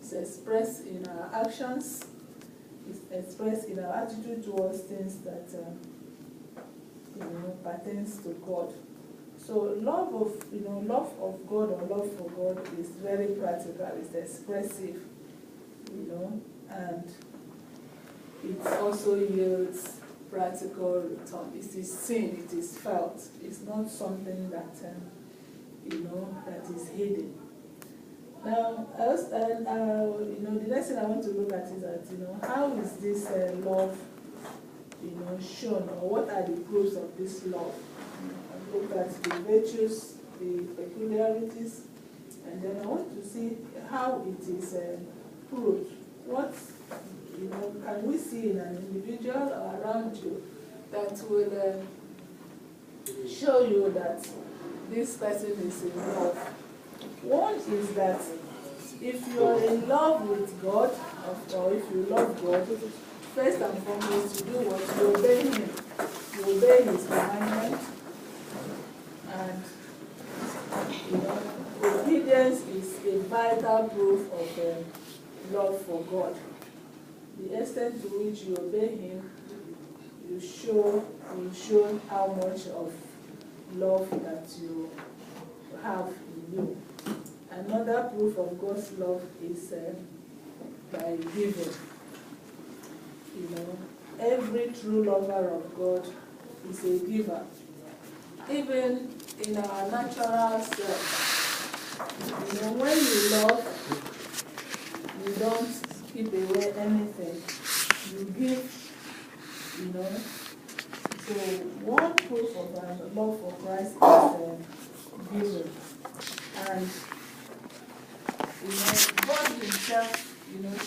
It's expressed in our actions. It's expressed in our attitude towards things that pertains to God. So love of God or love for God is very practical. It's expressive, and it also yields practical return. It is seen, it is felt. It's not something that that is hidden. Now, the next thing I want to look at is that how is this love shown, or what are the proofs of this love? I look at the virtues, the peculiarities, and then I want to see how it is proved. What can we see in an individual or around you that will show you that this person is in love? One is that if you are in love with God, or if you love God, first and foremost, you do what? You obey Him. You obey His commandment. And obedience is a vital proof of love for God. The extent to which you obey Him, you show how much of love that you have in you. Another proof of God's love is by giving. Every true lover of God is a giver. Even in our natural self, when you love, you don't keep away anything. You give, So one proof of our love for Christ is giving. And God Himself,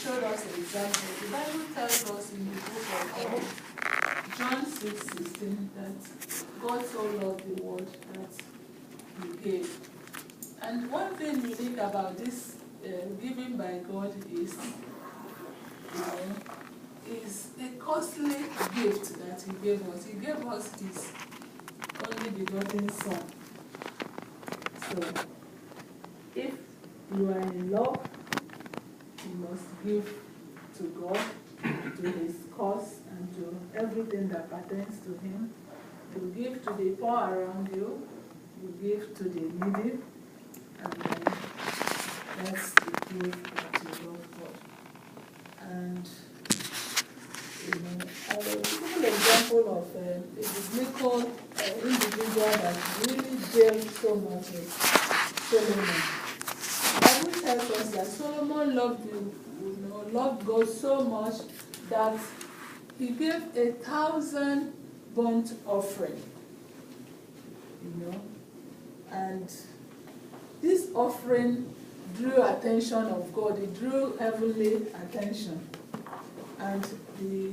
showed us an example. The Bible tells us in the book of John 6:16 that God so loved the world that He gave. And one thing unique about this giving by God is a costly gift that He gave us. He gave us His only begotten Son. So, if you are in love, you must give to God, to His cause, and to everything that pertains to Him. You give to the poor around you, you give to the needy, and then that's the proof that you love God. And a simple example of a biblical individual that really dealt so much with Solomon. The Bible tells us that Solomon loved God so much that he gave 1,000 burnt offering. And this offering drew attention of God. It drew heavenly attention. And the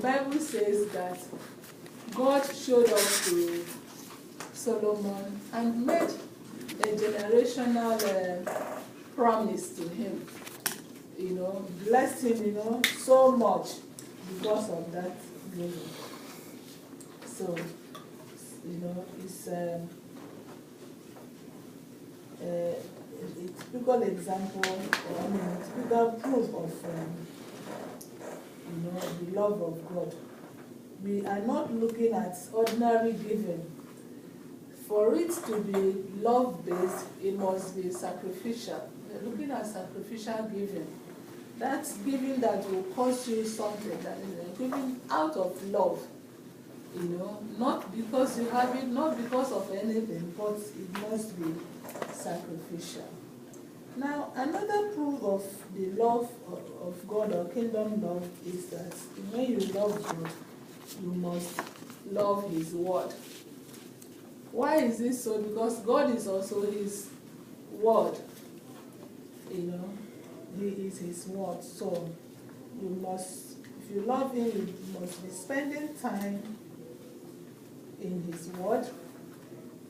Bible says that God showed up to Solomon and made a generational promise to him. Blessed him, so much because of that giving. So, it's a typical example, a typical proof of the love of God. We are not looking at ordinary giving. For it to be love-based, it must be sacrificial. We're looking at sacrificial giving. That's giving that will cost you something, that is giving out of love. Not because you have it, not because of anything, but it must be sacrificial. Now, another proof of the love of God or kingdom love is that when you love God, you must love His word. Why is this so? Because God is also His word. He is His word. So you must, if you love Him, you must be spending time in His word.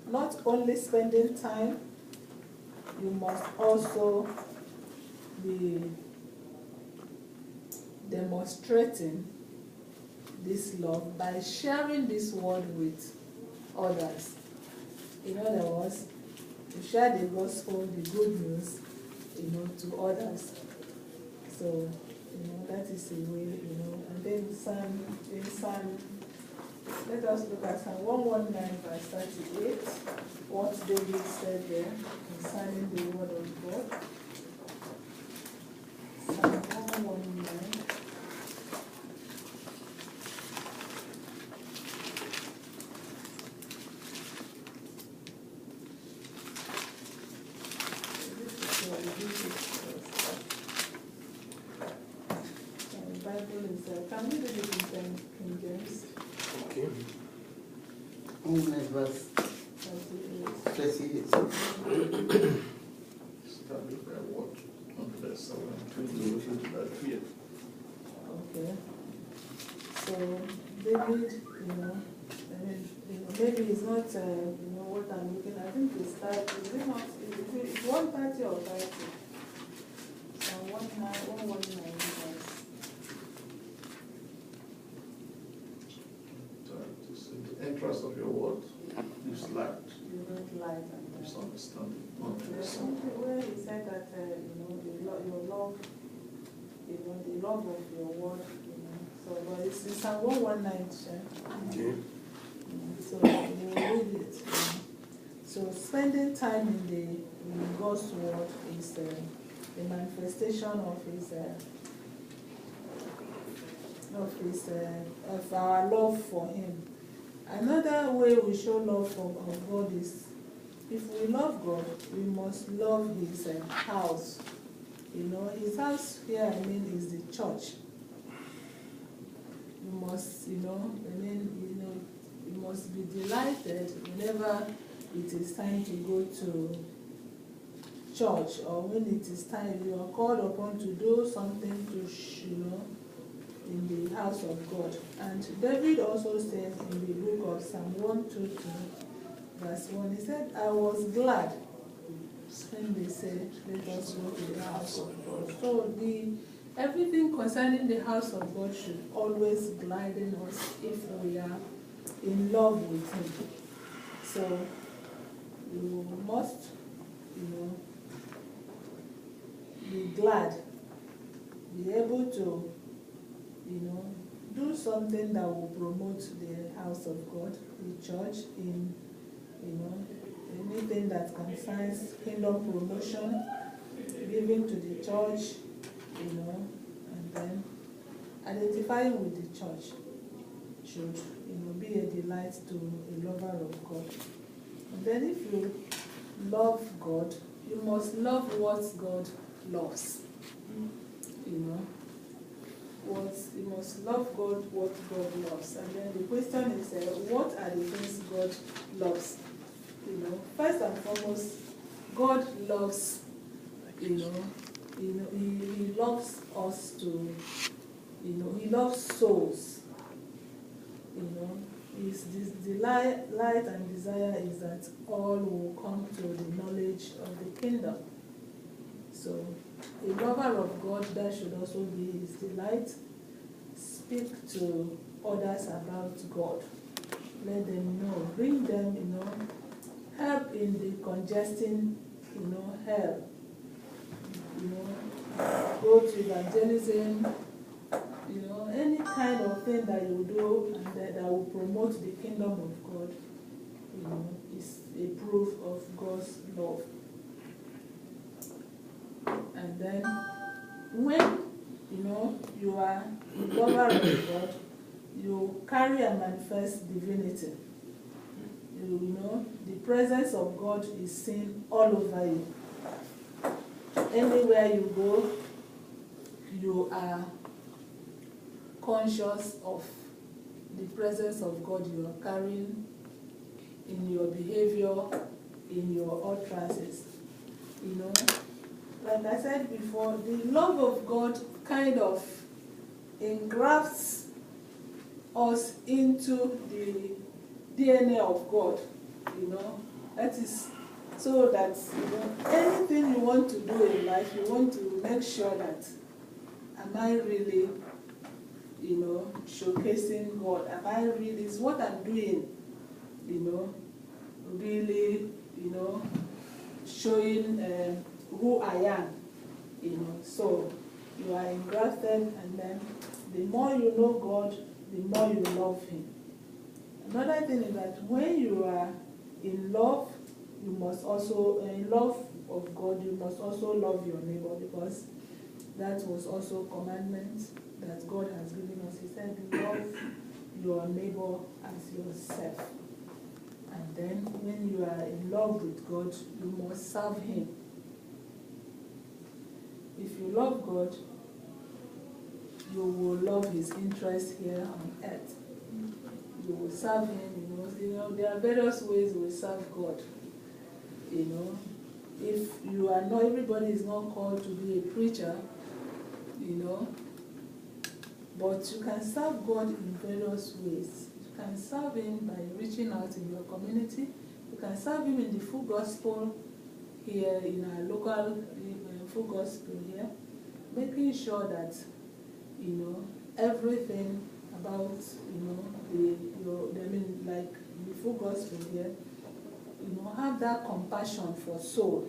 Not only spending time, you must also be demonstrating this love by sharing this word with others. In other words, to share the gospel, the good news, to others. So, that is a way, and then Psalm, let us look at Psalm 119 verse 38, what David said there concerning the word of God. Psalm 119. Can we read it in King James? Okay. Verse 38. Starting by what? On verse 7, 20 to that 3. Okay. So David, maybe it's not, what I'm looking at. I think it's that, is it not, is it 130 or 30? 119 verse. The entrance of your word is light. You don't light and It's understanding. there's something where he said that, your love, the love of your word, So, but it's in Psalm 119. Okay. So we'll read it. So spending time in God's word is a manifestation of our love for Him. Another way we show love of God is, if we love God, we must love His house. His house here, is the church. You must, you must be delighted whenever it is time to go to church, or when it is time you are called upon to do something in the house of God. And David also says in the book of Psalm 122, verse 1, he said, I was glad when they said, let us go to the house of God. So everything concerning the house of God should always gladden us if we are in love with Him. So you must, be glad, be able to, do something that will promote the house of God, the church, in, anything that concerns kingdom promotion, giving to the church, and then identifying with the church should, be a delight to a lover of God. And then if you love God, you must love what God loves. You must love God, what God loves. And then the question is, what are the things God loves? First and foremost, God loves, He loves us to, He loves souls. His delight and desire is that all will come to the knowledge of the kingdom. So, a lover of God, that should also be his delight. Speak to others about God. Let them know. Bring them, help in the congesting, help. Go to evangelism, any kind of thing that you do and that will promote the kingdom of God, is a proof of God's love. And then, when, you are a lover of God, you carry and manifest divinity. The presence of God is seen all over you. Anywhere you go, you are conscious of the presence of God you are carrying in your behavior, in your utterances. Like I said before, the love of God kind of engrafts us into the DNA of God, That is so that, anything you want to do in life, you want to make sure that, am I really, showcasing God? Am I really, is what I'm doing, really, showing who I am, So you are engrafted, and then the more you know God, the more you love Him. Another thing is that when you are in love, you must also, in love of God, you must also love your neighbor, because that was also a commandment that God has given us. He said, love your neighbor as yourself. And then when you are in love with God, you must serve Him. If you love God, you will love His interest here on earth. You will serve Him, there are various ways we serve God. If you are not, everybody is not called to be a preacher, but you can serve God in various ways. You can serve Him by reaching out in your community. You can serve Him in the full gospel here, in our local full gospel here, making sure that, everything about, like the full gospel here, have that compassion for soul,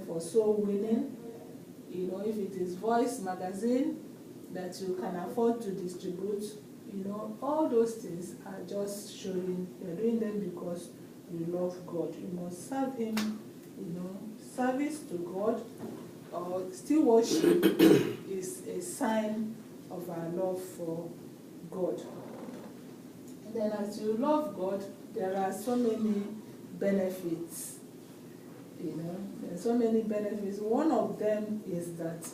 for soul winning. If it is Voice magazine that you can afford to distribute, all those things are just showing you're doing them because you love God. You must serve Him, service to God or still worship is a sign of our love for God. And then as you love God, there are so many benefits. There are so many benefits. One of them is that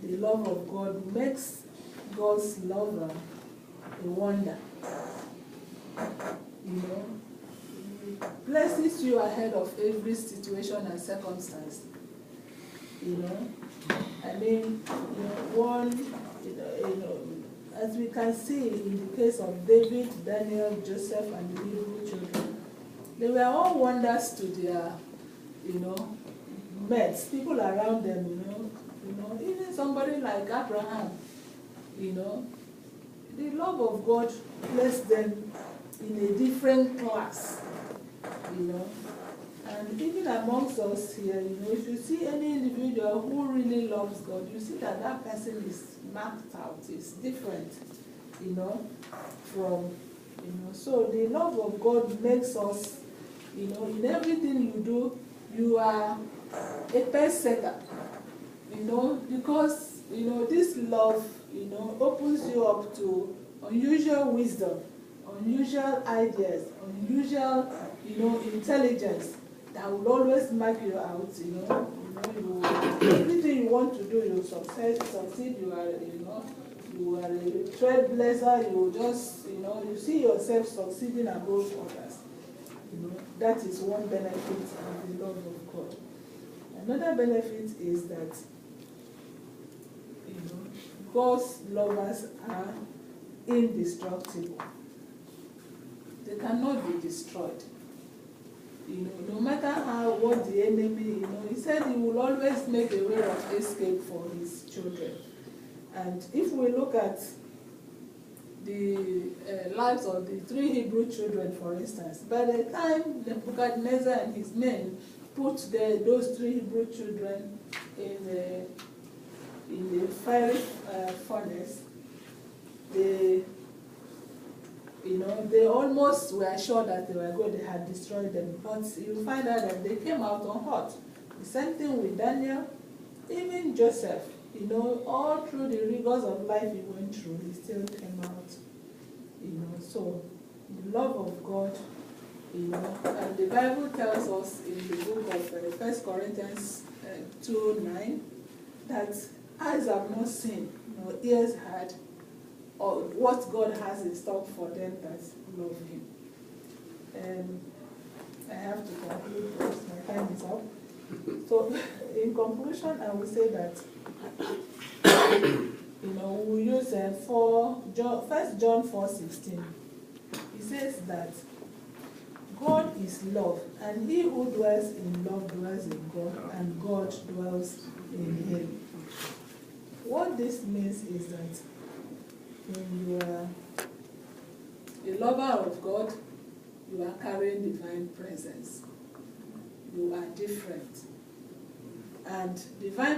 the love of God makes God's lover a wonder. It places you ahead of every situation and circumstance. As we can see in the case of David, Daniel, Joseph, and the Hebrew children, they were all wonders to their, mates, people around them, even somebody like Abraham, the love of God placed them in a different class, And even amongst us here, if you see any individual who really loves God, you see that that person is marked out, is different, from, so the love of God makes us, in everything you do, you are a pace setter, because, this love, opens you up to unusual wisdom, unusual ideas, unusual, intelligence that will always mark you out, everything you want to do, you succeed, you are a trailblazer, you just, you see yourself succeeding above others. That is one benefit of the love of God. Another benefit is that, God's lovers are indestructible. They cannot be destroyed. No matter what the enemy, he said he will always make a way of escape for his children. And if we look at the lives of the 3 Hebrew children, for instance, by the time Nebuchadnezzar and his men put those 3 Hebrew children in the fiery furnace, they almost were sure that they had destroyed them. But you find out that they came out unhurt. The same thing with Daniel, even Joseph. All through the rigors of life he went through, he still came out. So the love of God, and the Bible tells us in the book of 1 Corinthians 2:9 that eyes have not seen, nor ears heard, or what God has in stock for them that love Him. I have to conclude because my time is up. So, in conclusion, I will say that we use 1 John 4:16. It says that God is love, and he who dwells in love dwells in God, and God dwells in him. What this means is that when you are a lover of God, you are carrying divine presence. You are different. And divine